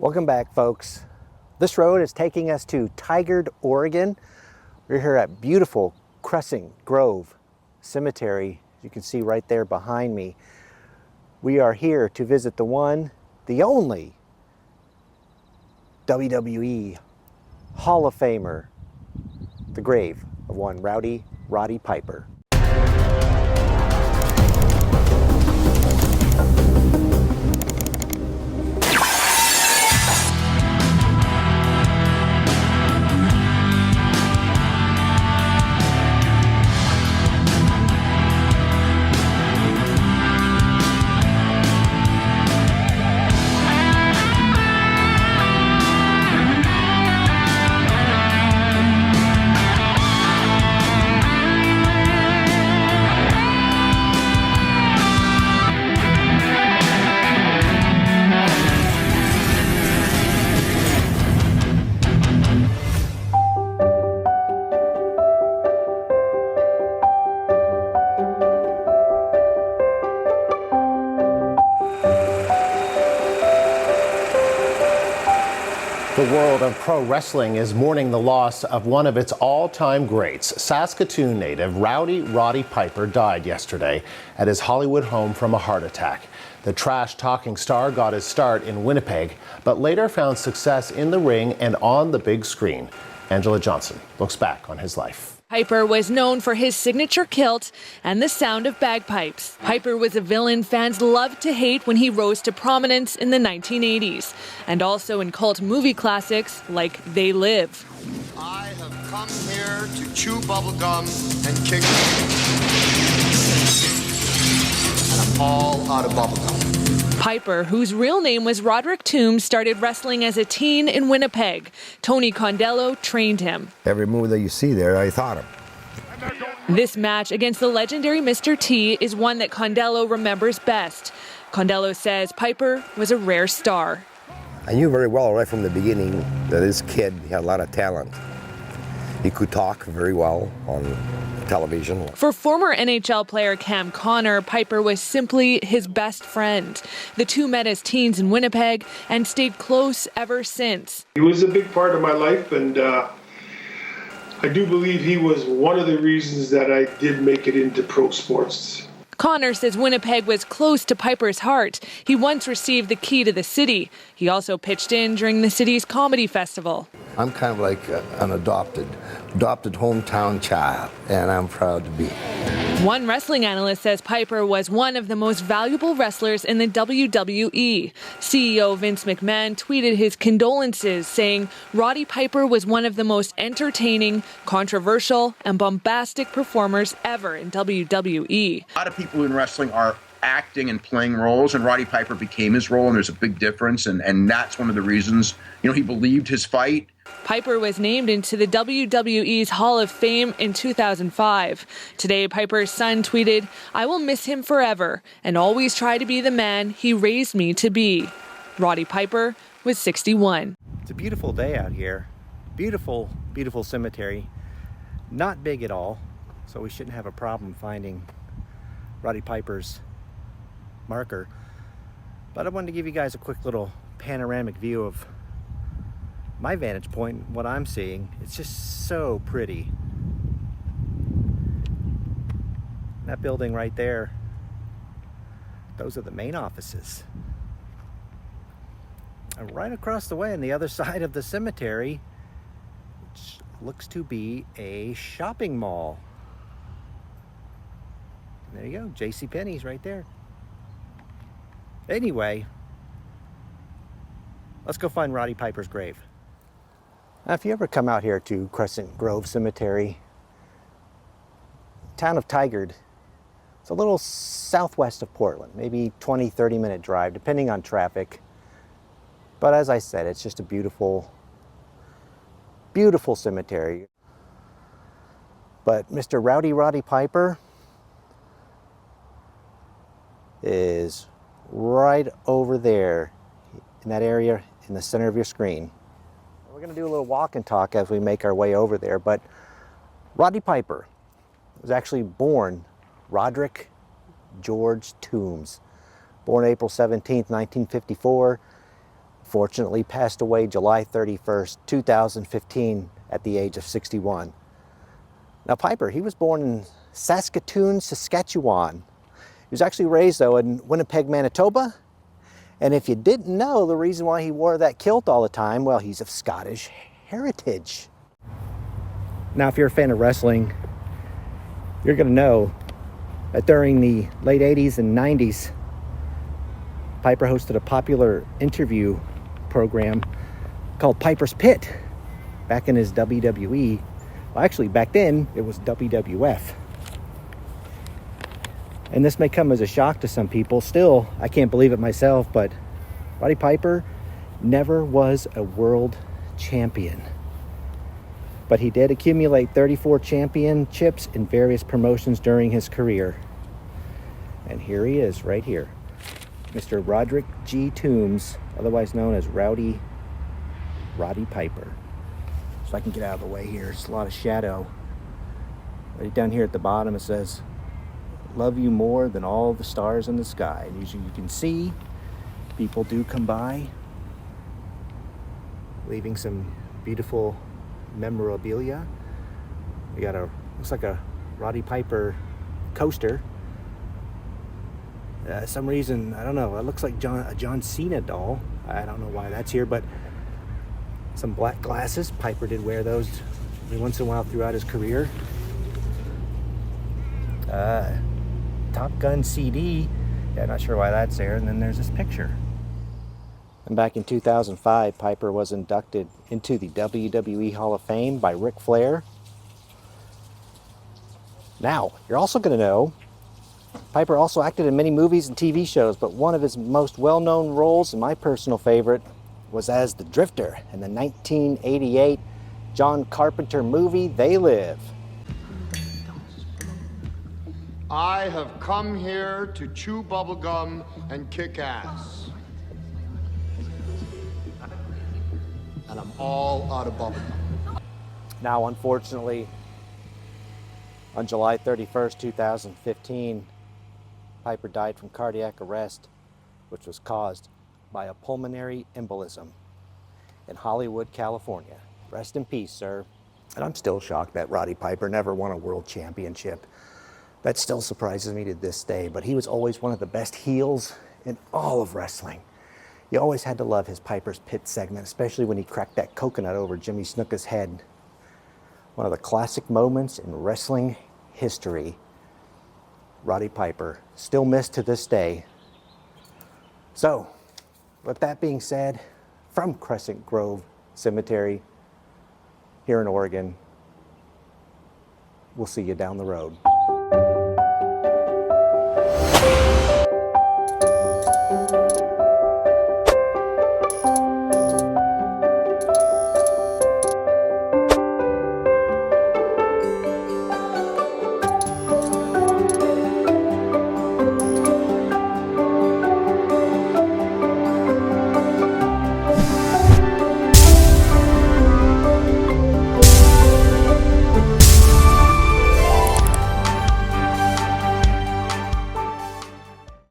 Welcome back, folks. This road is taking us to Tigard, Oregon. We're here at beautiful Crescent Grove Cemetery. You can see right there behind me. We are here to visit the one, the only WWE Hall of Famer, the grave of one Roddy Piper. The world of pro wrestling is mourning the loss of one of its all-time greats. Saskatoon native Roddy Piper died yesterday at his Hollywood home from a heart attack. The trash-talking star got his start in Winnipeg, but later found success in the ring and on the big screen. Angela Johnson looks back on his life. Piper was known for his signature kilt and the sound of bagpipes. Piper was a villain fans loved to hate when he rose to prominence in the 1980s, and also in cult movie classics like They Live. I have come here to chew bubblegum and kick and I'm all out of bubblegum. Piper, whose real name was Roderick Toombs, started wrestling as a teen in Winnipeg. Tony Condello trained him. Every move that you see there, I thought of. This match against the legendary Mr. T is one that Condello remembers best. Condello says Piper was a rare star. I knew very well right from the beginning that this kid had a lot of talent. He could talk very well on television. For former NHL player Cam Connor, Piper was simply his best friend. The two met as teens in Winnipeg and stayed close ever since. He was a big part of my life, and I do believe he was one of the reasons that I did make it into pro sports. Connor says Winnipeg was close to Piper's heart. He once received the key to the city. He also pitched in during the city's comedy festival. I'm kind of like an adopted hometown child, and I'm proud to be. One wrestling analyst says Piper was one of the most valuable wrestlers in the WWE. CEO Vince McMahon tweeted his condolences, saying Roddy Piper was one of the most entertaining, controversial, and bombastic performers ever in WWE. A lot of people in wrestling are acting and playing roles, and Roddy Piper became his role, and there's a big difference, and that's one of the reasons, he believed his fight. Piper was named into the WWE's Hall of Fame in 2005. Today, Piper's son tweeted, "I will miss him forever and always try to be the man he raised me to be." Roddy Piper was 61. It's a beautiful day out here. Beautiful, beautiful cemetery. Not big at all, so we shouldn't have a problem finding Roddy Piper's marker. But I wanted to give you guys a quick little panoramic view of my vantage point, what I'm seeing. It's just so pretty. That building right there, those are the main offices. And right across the way on the other side of the cemetery, which looks to be a shopping mall. There you go, JCPenney's right there. Anyway, let's go find Roddy Piper's grave. Now, if you ever come out here to Crescent Grove Cemetery, town of Tigard, it's a little southwest of Portland, maybe 20-30 minute drive, depending on traffic. But as I said, it's just a beautiful, beautiful cemetery. But Mr. Roddy Piper is right over there in that area in the center of your screen. We're going to do a little walk and talk as we make our way over there, but Roddy Piper was actually born Roderick George Toombs, born April 17th, 1954. Fortunately passed away July 31st, 2015 at the age of 61. Now Piper, he was born in Saskatoon, Saskatchewan. He was actually raised though in Winnipeg, Manitoba. And if you didn't know the reason why he wore that kilt all the time, well, he's of Scottish heritage. Now, if you're a fan of wrestling, you're gonna know that during the late 80s and 90s, Piper hosted a popular interview program called Piper's Pit back in his WWE. Well, actually, back then, it was WWF. And this may come as a shock to some people. Still, I can't believe it myself, but Roddy Piper never was a world champion. But he did accumulate 34 championships in various promotions during his career. And here he is, right here. Mr. Roderick G. Toombs, otherwise known as Roddy Piper. So I can get out of the way here. It's a lot of shadow. Right down here at the bottom it says, "Love you more than all the stars in the sky." And usually you can see people do come by, leaving some beautiful memorabilia. We got looks like a Roddy Piper coaster. Some reason, I don't know, it looks like a John Cena doll. I don't know why that's here, but some black glasses. Piper did wear those every once in a while throughout his career. Top Gun CD. Yeah, not sure why that's there. And then there's this picture. And back in 2005, Piper was inducted into the WWE Hall of Fame by Ric Flair. Now, you're also going to know Piper also acted in many movies and TV shows, but one of his most well-known roles, and my personal favorite, was as the Drifter in the 1988 John Carpenter movie, They Live. I have come here to chew bubblegum and kick ass. And I'm all out of bubblegum. Now, unfortunately, on July 31st, 2015, Piper died from cardiac arrest, which was caused by a pulmonary embolism in Hollywood, California. Rest in peace, sir. And I'm still shocked that Roddy Piper never won a world championship. That still surprises me to this day, but he was always one of the best heels in all of wrestling. You always had to love his Piper's Pit segment, especially when he cracked that coconut over Jimmy Snuka's head. One of the classic moments in wrestling history. Roddy Piper, still missed to this day. So, with that being said, from Crescent Grove Cemetery here in Oregon, we'll see you down the road.